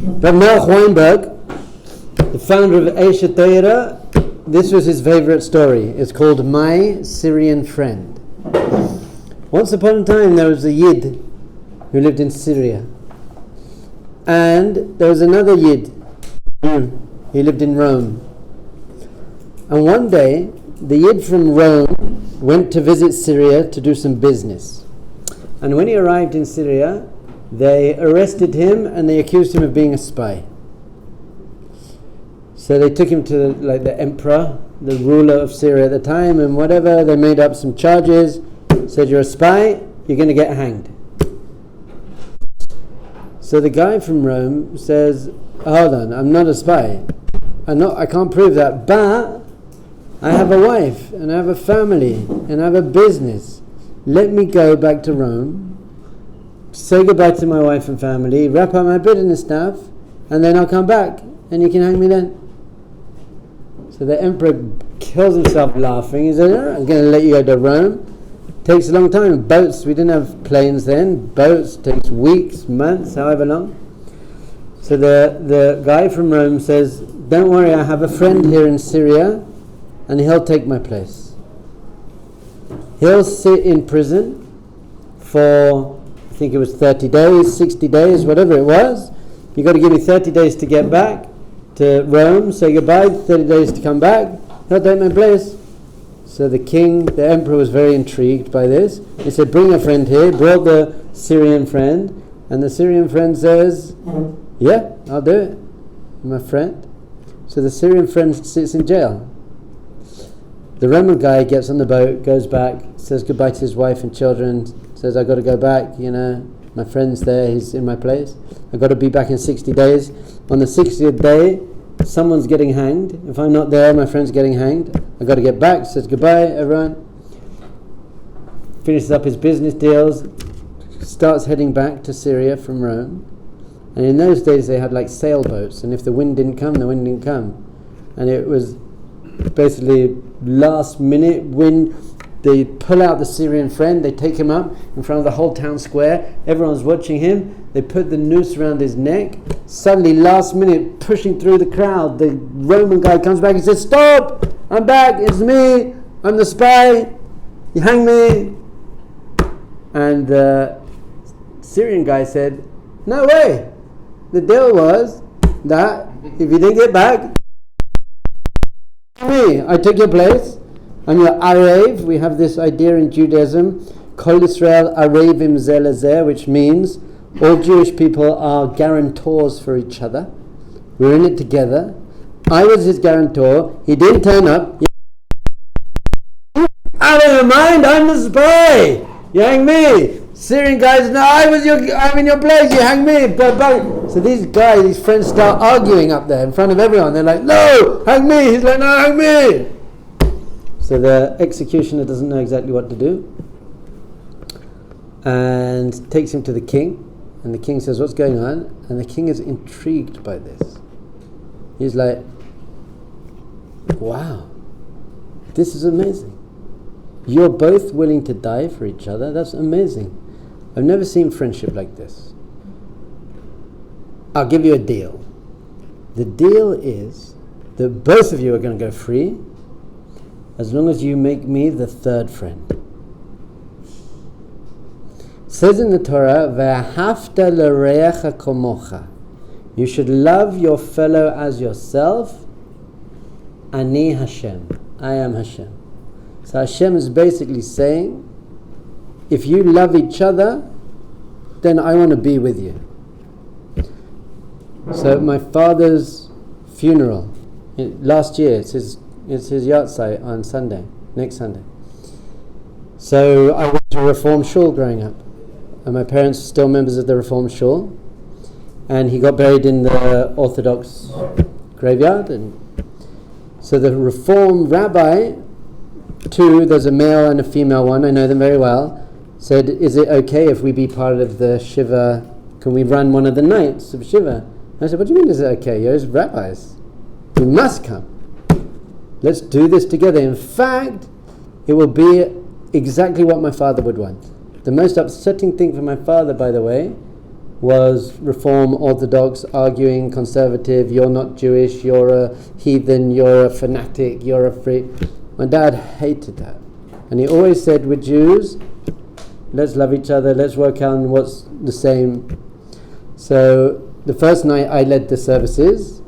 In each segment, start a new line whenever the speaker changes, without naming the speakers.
But Melch Weinberg, the founder of Eshet Torah, this was his favorite story. It's called My Syrian Friend. Once upon a time there was a Yid who lived in Syria. And there was another Yid he lived in Rome. And one day the Yid from Rome went to visit Syria to do some business. And when he arrived in Syria, they arrested him and they accused him of being a spy. So they took him to the emperor, the ruler of Syria at the time, and whatever, they made up some charges, said you're a spy, you're going to get hanged. So the guy from Rome says, hold on, I'm not a spy. I can't prove that, but I have a wife and I have a family and I have a business. Let me go back to Rome, say goodbye to my wife and family, wrap up my business stuff, and then I'll come back and you can hang me then. So the emperor kills himself laughing. He said, I'm going to let you go to Rome. Takes a long time. Boats, we didn't have planes then. Boats takes weeks, months, however long. So the guy from Rome says, don't worry, I have a friend here in Syria and he'll take my place. He'll sit in prison for, I think it was 30 days, 60 days, whatever it was. You've got to give me 30 days to get back to Rome, say goodbye, 30 days to come back. He'll take my place. So the emperor was very intrigued by this. He said, bring a friend here. Brought the Syrian friend. And the Syrian friend says, yeah, I'll do it. My friend. So the Syrian friend sits in jail. The Roman guy gets on the boat, goes back, says goodbye to his wife and children, says, I've got to go back, my friend's there, he's in my place. I've got to be back in 60 days. On the 60th day, someone's getting hanged. If I'm not there, my friend's getting hanged. I've got to get back, says goodbye, everyone. Finishes up his business deals, starts heading back to Syria from Rome. And in those days they had sailboats, and if the wind didn't come, the wind didn't come. And it was basically last minute wind. They pull out the Syrian friend, they take him up in front of the whole town square, everyone's watching him, they put the noose around his neck. Suddenly, last minute, pushing through the crowd, the Roman guy comes back and says, stop, I'm back, it's me, I'm the spy, you hang me. And the Syrian guy said, no way, the deal was that if you didn't get back, me, I took your place. I'm your Arev. We have this idea in Judaism, Kol Yisrael Arevim Zeh Lezeh, which means all Jewish people are guarantors for each other. We're in it together. I was his guarantor. He didn't turn up. Out of your mind, I'm the spy. You hang me. Syrian guys, no, I'm in your place. You hang me. So these friends start arguing up there in front of everyone. They're like, no, hang me. He's like, no, hang me. So the executioner doesn't know exactly what to do and takes him to the king, and the king says, what's going on? And the king is intrigued by this. He's like, wow, this is amazing. You're both willing to die for each other. That's amazing. I've never seen friendship like this. I'll give you a deal. The deal is that both of you are going to go free as long as you make me the third friend. It says in the Torah, Ve'ahavta l'reacha kamocha. You should love your fellow as yourself. Ani Hashem. I am Hashem. So Hashem is basically saying, if you love each other, then I want to be with you. So at my father's funeral, last year, it's his yahrzeit on Sunday, next Sunday. So I went to a Reform shul growing up, and my parents were still members of the Reform shul, and he got buried in the Orthodox graveyard. And so the Reform rabbi, there's a male and a female one, I know them very well, said, is it okay if we be part of the Shiva? Can we run one of the nights of Shiva? And I said, what do you mean is it okay? You're as rabbis. You must come. Let's do this together. In fact, it will be exactly what my father would want. The most upsetting thing for my father, by the way, was Reform, Orthodox, arguing, conservative, you're not Jewish, you're a heathen, you're a fanatic, you're a freak. My dad hated that. And he always said, with Jews, let's love each other, let's work on what's the same. So the first night I led the services,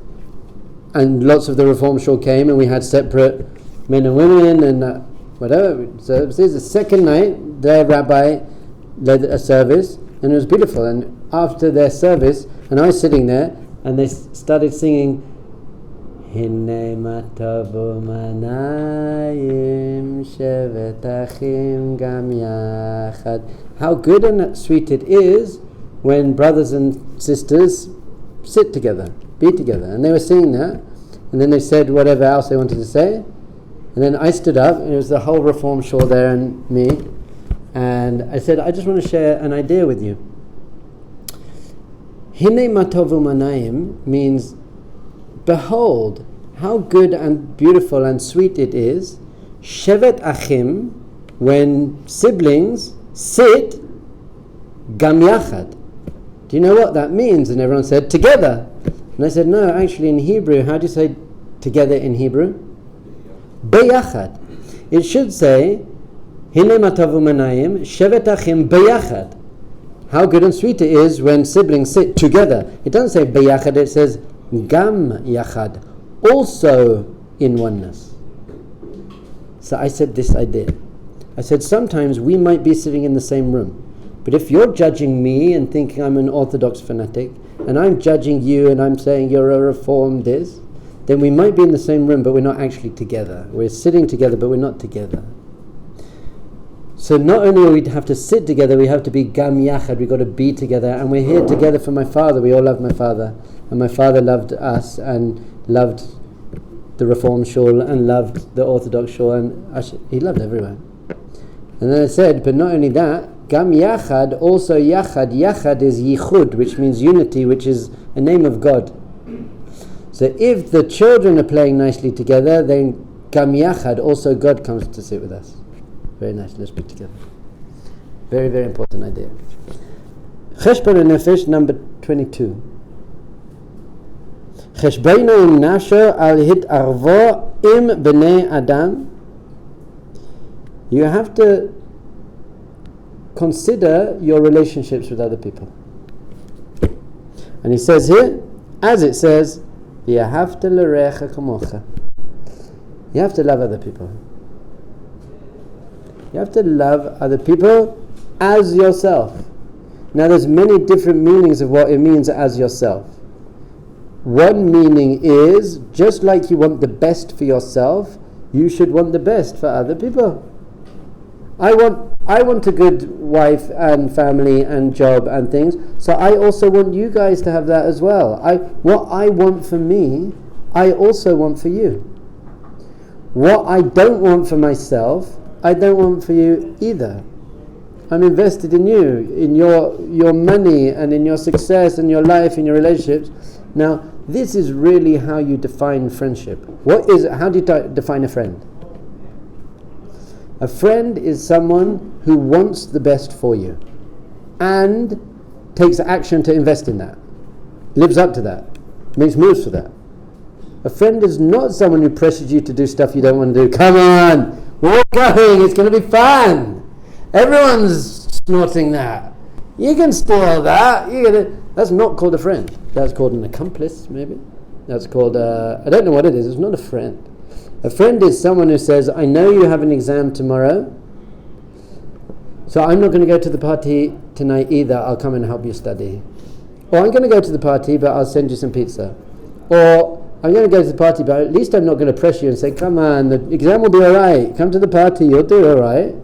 and lots of the Reform shul came, and we had separate men and women and whatever services. The second night, their rabbi led a service, and it was beautiful. And after their service, and I was sitting there, and they started singing, Hine matavu manayim shevet achim gam yachad. How good and sweet it is when brothers and sisters sit together, be together. And they were singing that, and then they said whatever else they wanted to say, and then I stood up, and it was the whole Reform shul there and me, and I said, I just want to share an idea with you. Hine matovu manayim means, behold, how good and beautiful and sweet it is, shevet achim, when siblings sit, gam yachad. Do you know what that means? And everyone said, together. And I said, no, actually in Hebrew, how do you say together in Hebrew? Beyachad. It should say, Hine matavu manayim, shevet achim beyachad. How good and sweet it is when siblings sit together. It doesn't say beyachad, it says gam yachad, also in oneness. So I said this idea. I said, sometimes we might be sitting in the same room, but if you're judging me and thinking I'm an Orthodox fanatic, and I'm judging you and I'm saying you're a Reformed this, then we might be in the same room, but we're not actually together. We're sitting together, but we're not together. So not only do we have to sit together, we have to be gam yachad, we've got to be together, and we're here together for my father. We all love my father, and my father loved us, and loved the Reform shul, and loved the Orthodox shul, and he loved everyone. And then I said, but not only that, gam yachad, also yachad. Yachad is yichud, which means unity, which is a name of God. So if the children are playing nicely together, then gam yachad, also God comes to sit with us. Very nice, let's be together. Very, very important idea. Cheshbon and Hanefesh, number 22. Cheshbon im nasho al hit'arvo im bnei adam. You have to consider your relationships with other people. And he says here, as it says, v'ahavta l'recha kamocha. You have to love other people. You have to love other people as yourself. Now there's many different meanings of what it means as yourself. One meaning is, just like you want the best for yourself, you should want the best for other people. I want a good wife and family and job and things, so I also want you guys to have that as well. What I want for me, I also want for you. What I don't want for myself, I don't want for you either. I'm invested in you, in your money and in your success and your life and your relationships. Now, this is really how you define friendship. How do you define a friend? A friend is someone who wants the best for you and takes action to invest in that, lives up to that, makes moves for that. A friend is not someone who pressures you to do stuff you don't want to do. Come on, we're all going, it's going to be fun. Everyone's snorting that. You can steal that. That's not called a friend. That's called an accomplice, maybe. That's called, I don't know what it is. It's not a friend. A friend is someone who says, I know you have an exam tomorrow, so I'm not going to go to the party tonight either. I'll come and help you study. Or I'm going to go to the party, but I'll send you some pizza. Or I'm going to go to the party, but at least I'm not going to press you and say, come on, the exam will be all right. Come to the party, you'll do all right.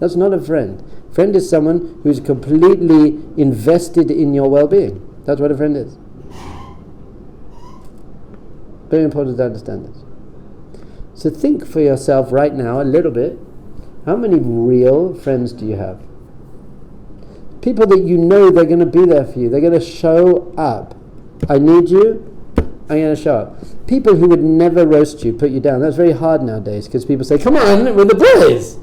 That's not a friend. Friend is someone who's completely invested in your well-being. That's what a friend is. Very important to understand this. So think for yourself right now a little bit. How many real friends do you have? People that you know they're going to be there for you. They're going to show up. I need you. I'm going to show up. People who would never roast you, put you down. That's very hard nowadays because people say, come on, we're the boys.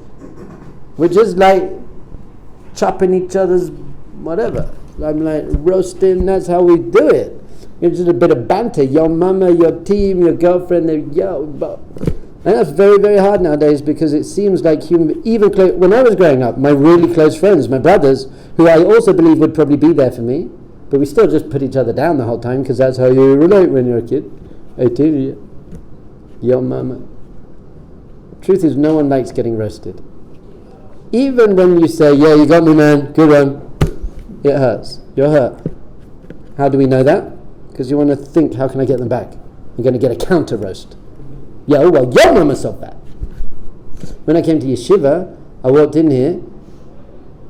We're just like chopping each other's whatever. I'm like roasting. That's how we do it. It's just a bit of banter. Your mama, your team, your girlfriend. And that's very, very hard nowadays because it seems like even when I was growing up, my really close friends, my brothers, who I also believe would probably be there for me, but we still just put each other down the whole time because that's how you relate when you're a kid. 18, your mama. Truth is, no one likes getting roasted. Even when you say, yeah, you got me, man, good one, it hurts. You're hurt. How do we know that? Because you want to think, how can I get them back? You're going to get a counter roast. Yeah, oh, well, your mama said that. When I came to yeshiva, I walked in here,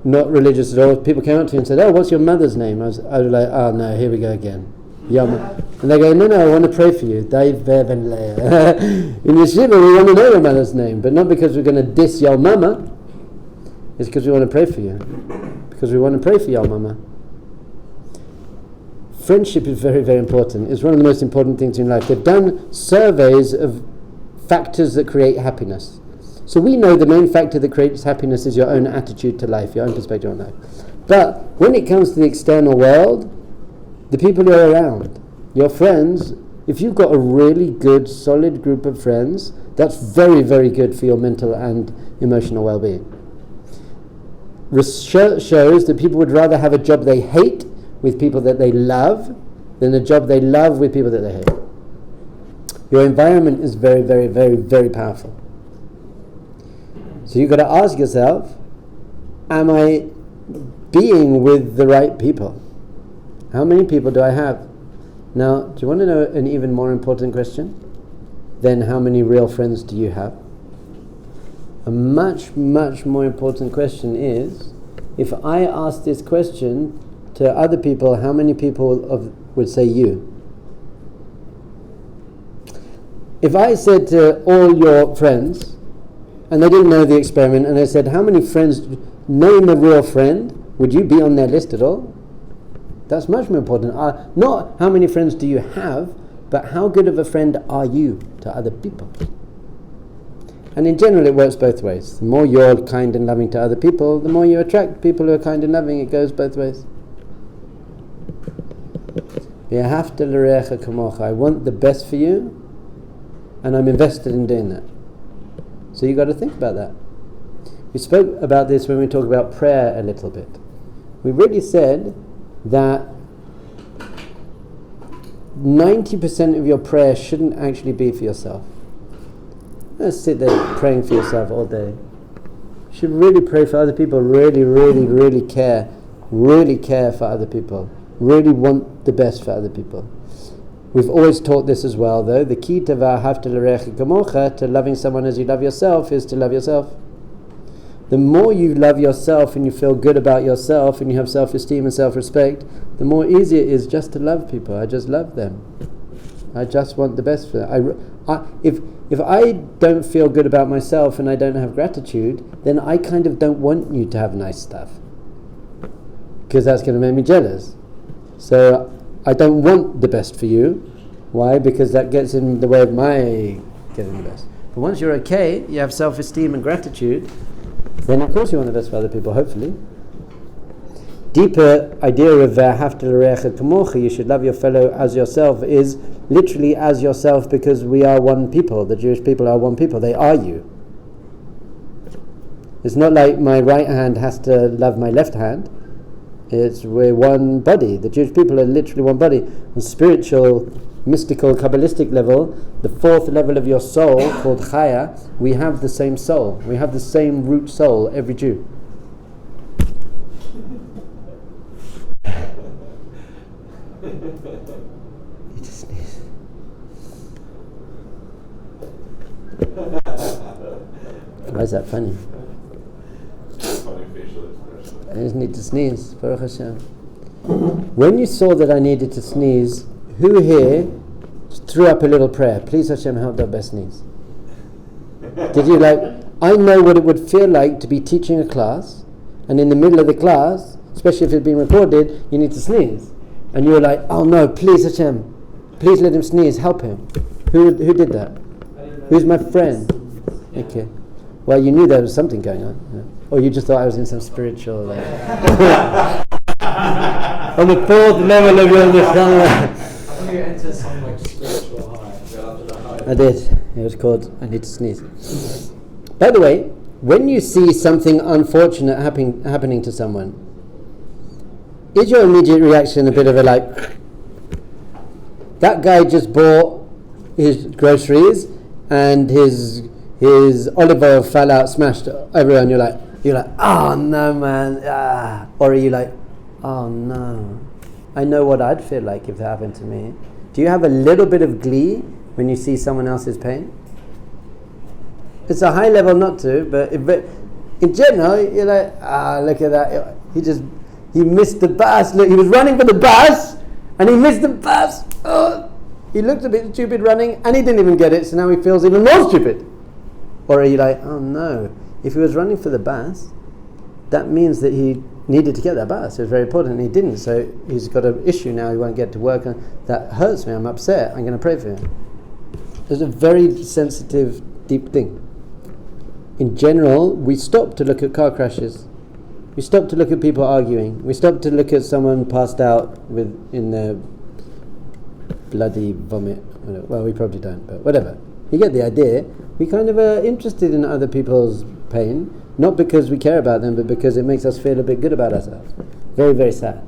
not religious at all. People came up to me and said, oh, what's your mother's name? I was like, oh, no, here we go again. Yama. And they go, no, I want to pray for you. In yeshiva, we want to know your mother's name, but not because we're going to diss your mama. It's because we want to pray for you. Because we want to pray for your mama. Friendship is very, very important. It's one of the most important things in life. They've done surveys of factors that create happiness. So we know the main factor that creates happiness is your own attitude to life, your own perspective on life. But when it comes to the external world, the people who are around, your friends, if you've got a really good, solid group of friends, that's very, very good for your mental and emotional well-being. Research shows that people would rather have a job they hate with people that they love than a job they love with people that they hate. Your environment is very, very, very, very powerful. So you've got to ask yourself, am I being with the right people? How many people do I have? Now, do you want to know an even more important question? Then how many real friends do you have? A much, much more important question is, if I ask this question to other people, how many people would say you? If I said to all your friends, and they didn't know the experiment, and I said, how many friends, name a real friend, would you be on their list at all? That's much more important. Not how many friends do you have, but how good of a friend are you to other people? And in general, it works both ways. The more you're kind and loving to other people, the more you attract people who are kind and loving. It goes both ways. I want the best for you, and I'm invested in doing that. So you've got to think about that. We spoke about this when we talked about prayer a little bit. We really said that 90% of your prayer shouldn't actually be for yourself. Don't sit there praying for yourself all day. You should really pray for other people, really, really, really care for other people, really want the best for other people. We've always taught this as well, though. The key to loving someone as you love yourself is to love yourself. The more you love yourself and you feel good about yourself and you have self-esteem and self-respect, the more easy it is just to love people. I just love them. I just want the best for them. If I don't feel good about myself and I don't have gratitude, then I kind of don't want you to have nice stuff, because that's going to make me jealous. So I don't want the best for you. Why? Because that gets in the way of my getting the best. But once you're okay, you have self-esteem and gratitude, then of course you want the best for other people, hopefully. Deeper idea of you should love your fellow as yourself is literally as yourself, because we are one people. The Jewish people are one people. They are you. It's not like my right hand has to love my left hand. We're one body. The Jewish people are literally one body. On spiritual, mystical, Kabbalistic level, the fourth level of your soul, called Chaya, we have the same soul. We have the same root soul, every Jew. You just sneeze. Why is that funny?
Funny facial expression.
I just need to sneeze. Baruch Hashem. When you saw that I needed to sneeze, who here threw up a little prayer? Please Hashem, help Dov Ber sneeze. Did you I know what it would feel like to be teaching a class, and in the middle of the class, especially if it's being recorded, you need to sneeze. And you were like, oh no, please Hashem, please let him sneeze, help him. Who did that? Who's my friend? Okay. Well, you knew there was something going on. Yeah. Or you just thought I was in some spiritual... on the fourth level of your understanding.
I think you enter some like spiritual high.
I did. It was called I need to sneeze. By the way, when you see something unfortunate happening to someone, is your immediate reaction a bit of a like, that guy just bought his groceries and his olive oil fell out, smashed everywhere, and you're like, oh no man, or are you like, oh no, I know what I'd feel like if that happened to me. Do you have a little bit of glee when you see someone else's pain? It's a high level not to, but in general, you're like, look at that, he missed the bus. Look, he was running for the bus and he missed the bus. Oh, he looked a bit stupid running and he didn't even get it, so now he feels even more stupid. Or are you like, oh no, if he was running for the bus, that means that he needed to get that bus. It was very important and he didn't, so he's got an issue now, he won't get to work, and that hurts me, I'm upset, I'm going to pray for him. It's a very sensitive, deep thing. In general, we stop to look at car crashes. We stop to look at people arguing. We stop to look at someone passed out in their bloody vomit. Well, we probably don't, but whatever. You get the idea. We kind of are interested in other people's pain, not because we care about them, but because it makes us feel a bit good about ourselves. Very, very sad.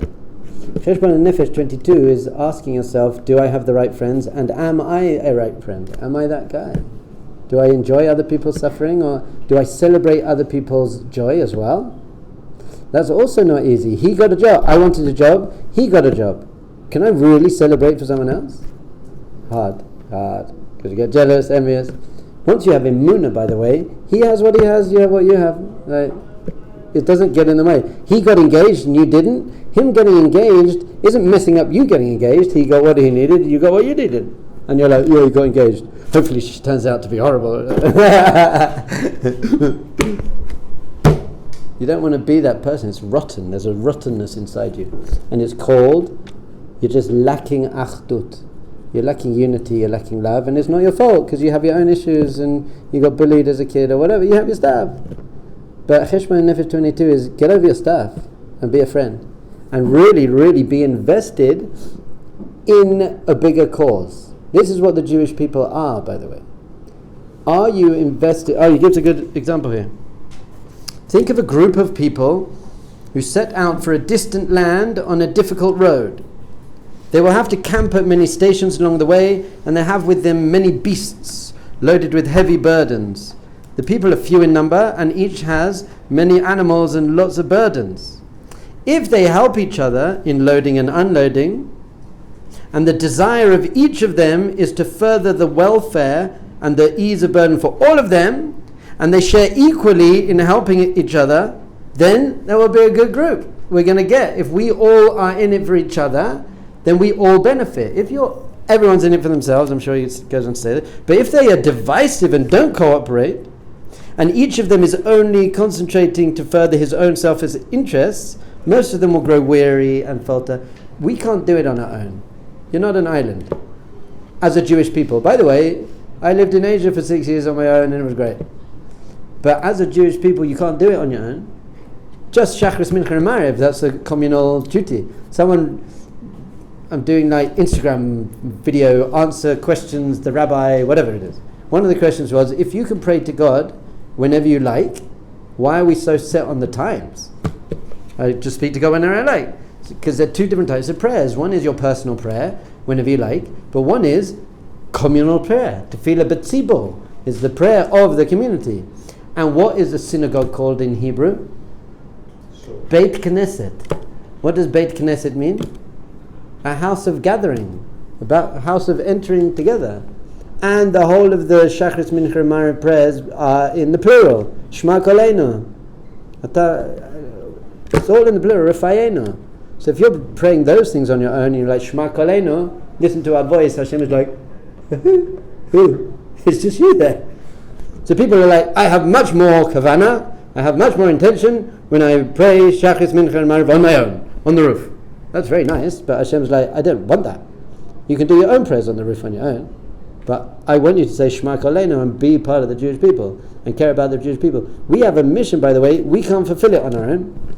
Cheshbon and Hanefesh 22 is asking yourself, do I have the right friends, and am I a right friend? Am I that guy? Do I enjoy other people's suffering, or do I celebrate other people's joy as well? That's also not easy. He got a job. I wanted a job. He got a job. Can I really celebrate for someone else? Hard. Because you get jealous, envious. Once you have emunah, by the way, he has what he has, you have what you have. Like, it doesn't get in the way. He got engaged and you didn't. Him getting engaged isn't messing up you getting engaged. He got what he needed, you got what you needed. And you're like, yeah, you got engaged. Hopefully she turns out to be horrible. You don't want to be that person. It's rotten. There's a rottenness inside you. And it's called, you're just lacking achdut. You're lacking unity, you're lacking love, and it's not your fault because you have your own issues and you got bullied as a kid or whatever. You have your stuff. But Cheshbon and Hanefesh 22 is get over your stuff and be a friend. And really, really be invested in a bigger cause. This is what the Jewish people are, by the way. Are you invested? Oh, he gives a good example here. Think of a group of people who set out for a distant land on a difficult road. They will have to camp at many stations along the way, and they have with them many beasts loaded with heavy burdens. The people are few in number, and each has many animals and lots of burdens. If they help each other in loading and unloading, and the desire of each of them is to further the welfare and the ease of burden for all of them, and they share equally in helping each other, then there will be a good group. We're going to get, if we all are in it for each other, then we all benefit. If everyone's in it for themselves, I'm sure he goes on to say that, but if they are divisive and don't cooperate, and each of them is only concentrating to further his own selfish interests, most of them will grow weary and falter. We can't do it on our own. You're not an island. As a Jewish people. By the way, I lived in Asia for 6 years on my own and it was great. But as a Jewish people, you can't do it on your own. Just Shachris, Mincha and Mariv, that's a communal duty. I'm doing like Instagram video, answer questions, the rabbi, whatever it is. One of the questions was, if you can pray to God whenever you like, why are we so set on the times? I just speak to God whenever I like. Because there are two different types of prayers. One is your personal prayer, whenever you like, but one is communal prayer. Tefillah b'tzibur is the prayer of the community. And what is a synagogue called in Hebrew? Beit Knesset. What does Beit Knesset mean? A house of gathering, a house of entering together. And the whole of the Shachris, Mincha, and Mariv prayers are in the plural. Shema Koleinu. It's all in the plural, Refayenu. So if you're praying those things on your own, and you're like, Shema Koleinu, listen to our voice, Hashem is like, who? It's just you there. So people are like, I have much more kavana, I have much more intention when I pray Shachris, Mincha, and Mariv on my own, on the roof. That's very nice, but Hashem's like, I don't want that. You can do your own prayers on the roof on your own, but I want you to say Shema Koleinu and be part of the Jewish people and care about the Jewish people. We have a mission, by the way, we can't fulfill it on our own.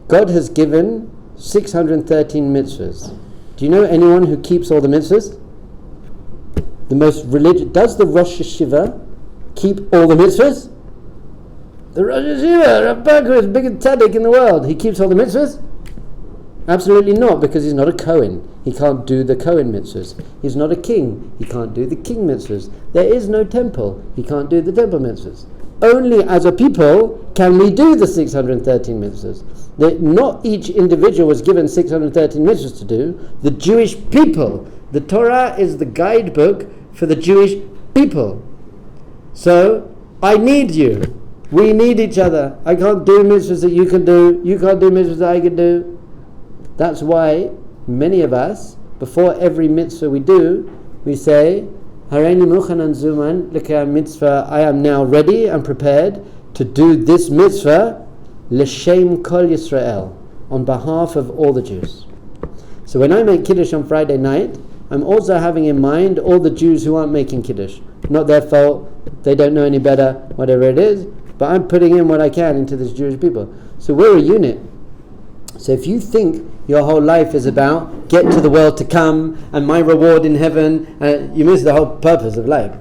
God has given 613 mitzvahs. Do you know anyone who keeps all the mitzvahs? The most religious. Does the Rosh Yeshiva keep all the mitzvahs? The Rosh Yeshiva, Rav Ber Cohen, is the biggest tzaddik in the world. He keeps all the mitzvahs? Absolutely not, because he's not a Cohen. He can't do the Cohen mitzvahs. He's not a king. He can't do the king mitzvahs. There is no temple. He can't do the temple mitzvahs. Only as a people can we do the 613 mitzvahs. Not each individual was given 613 mitzvahs to do. The Jewish people. The Torah is the guidebook for the Jewish people. So, I need you. We need each other. I can't do mitzvahs that you can do. You can't do mitzvahs that I can do. That's why many of us, before every mitzvah we do, we say, Hareini muchanan zuman l'kei mitzvah. I am now ready and prepared to do this mitzvah l'shem kol Yisrael, on behalf of all the Jews. So when I make Kiddush on Friday night, I'm also having in mind all the Jews who aren't making Kiddush. Not their fault, they don't know any better, whatever it is, but I'm putting in what I can into this Jewish people. So we're a unit. So if you think your whole life is about get to the world to come and my reward in heaven, you miss the whole purpose of life.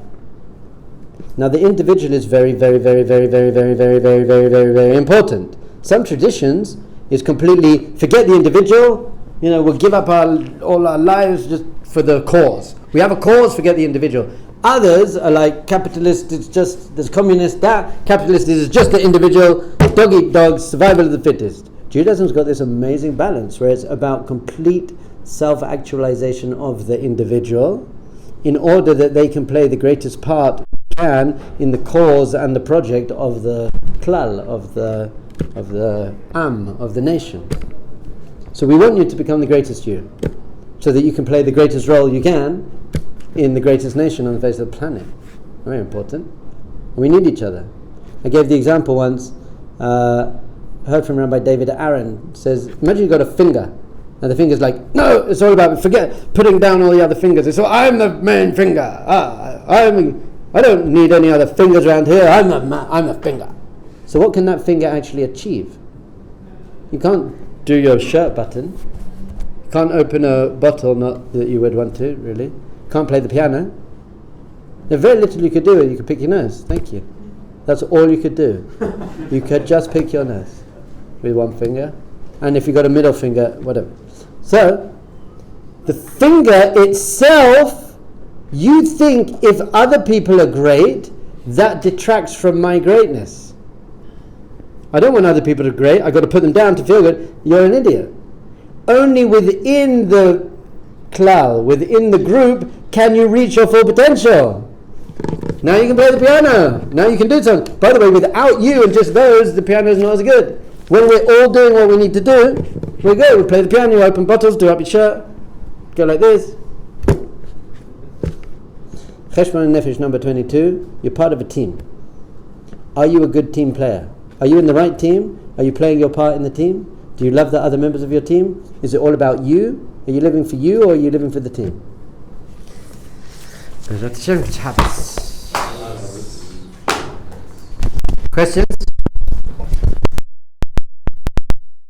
Now the individual is very, very, very, very, very, very, very, very, very, very, very important. Some traditions is completely forget the individual. We'll give up all our lives just for the cause. We have a cause, forget the individual. Others are like capitalist. It's just there's communist. That capitalist is just the individual. Dog eat dogs. Survival of the fittest. Judaism's got this amazing balance where it's about complete self-actualization of the individual in order that they can play the greatest part they can in the cause and the project of the klal, of the of the nation. So we want you to become the greatest you, so that you can play the greatest role you can in the greatest nation on the face of the planet. Very important. We need each other. I gave the example once, heard from Rabbi David Aaron, says, imagine you've got a finger, and the finger's like, no, it's all about, forget putting down all the other fingers. It's all, I'm the main finger. I don't need any other fingers around here. I'm the finger. So what can that finger actually achieve? You can't do your shirt button. You can't open a bottle, not that you would want to, really. You can't play the piano. There's very little you could do. You could pick your nose. Thank you. That's all you could do. You could just pick your nose with one finger, and if you got a middle finger, whatever. So, the finger itself, you think if other people are great, that detracts from my greatness. I don't want other people to be great. I've got to put them down to feel good. You're an idiot. Only within the klal, within the group, can you reach your full potential. Now you can play the piano. Now you can do something. By the way, without you and just those, the piano is not as good. When we're all doing what we need to do, we go. We play the piano, you open bottles, do up your shirt, go like this. Cheshbon and Hanefesh number 22. You're part of a team. Are you a good team player? Are you in the right team? Are you playing your part in the team? Do you love the other members of your team? Is it all about you? Are you living for you, or are you living for the team? Questions?